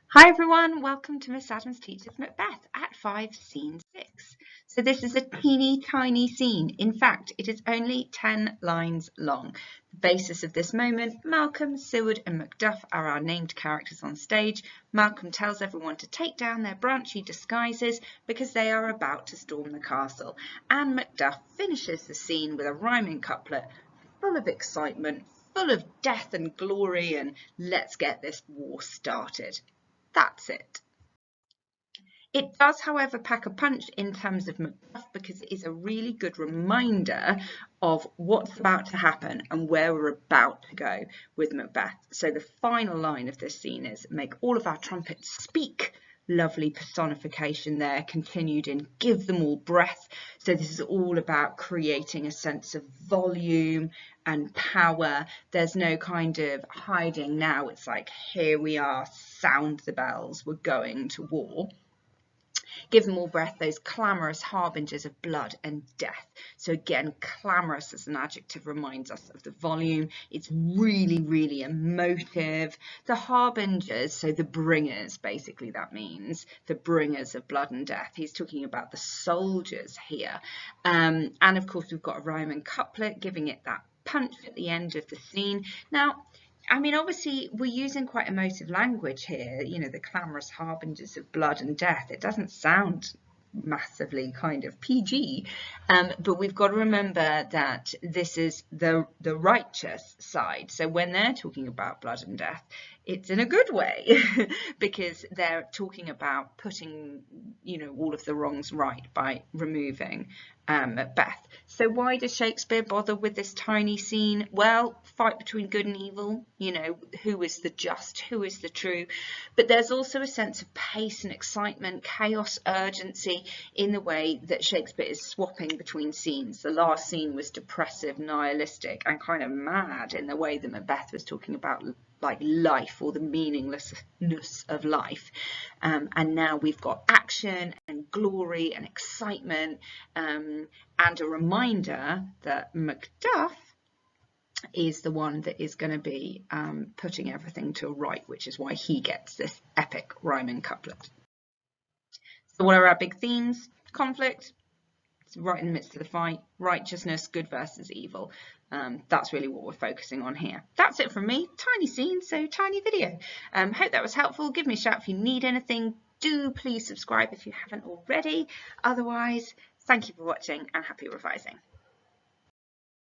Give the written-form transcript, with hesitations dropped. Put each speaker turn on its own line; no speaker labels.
Hi everyone, welcome to Miss Adams Teaches Macbeth Act 5, Scene 6. So this is a teeny tiny scene. In fact, it is only 10 lines long. The basis of this moment, Malcolm, Seward and Macduff are our named characters on stage. Malcolm tells everyone to take down their branchy disguises because they are about to storm the castle. And Macduff finishes the scene with a rhyming couplet full of excitement, full of death and glory, and let's get this war started. That's it. It does, however, pack a punch in terms of Macbeth because it is a really good reminder of what's about to happen and where we're about to go with Macbeth. So the final line of this scene is, make all of our trumpets speak. Lovely personification there, continued in give them all breath. So this is all about creating a sense of volume and power. There's no kind of hiding now. It's like, here we are, sound the bells, we're going to war. Give them all breath, those clamorous harbingers of blood and death. So again, clamorous as an adjective reminds us of the volume. It's really, really emotive. The harbingers, so the bringers, basically that means the bringers of blood and death. He's talking about the soldiers here. And of course, we've got a rhyme and couplet giving it that punch at the end of the scene. Now, I mean, obviously, we're using quite emotive language here, you know, the clamorous harbingers of blood and death. It doesn't sound massively kind of PG, but we've got to remember that this is the righteous side. So when they're talking about blood and death, it's in a good way because they're talking about putting, you know, all of the wrongs right by removing Macbeth. So why does Shakespeare bother with this tiny scene? Well, fight between good and evil, you know, who is the just, who is the true, but there's also a sense of pace and excitement, chaos, urgency in the way that Shakespeare is swapping between scenes. The last scene was depressive, nihilistic and kind of mad in the way that Macbeth was talking about like life or the meaninglessness of life, and now we've got action and glory and excitement, and a reminder that Macduff is the one that is going to be putting everything to right, which is why he gets this epic rhyming couplet. So what are our big themes? Conflict, it's right in the midst of the fight, righteousness, good versus evil. That's really what we're focusing on here. That's it from me. Tiny scene, so tiny video. Hope that was helpful. Give me a shout if you need anything. Do please subscribe if you haven't already. Otherwise, thank you for watching and happy revising.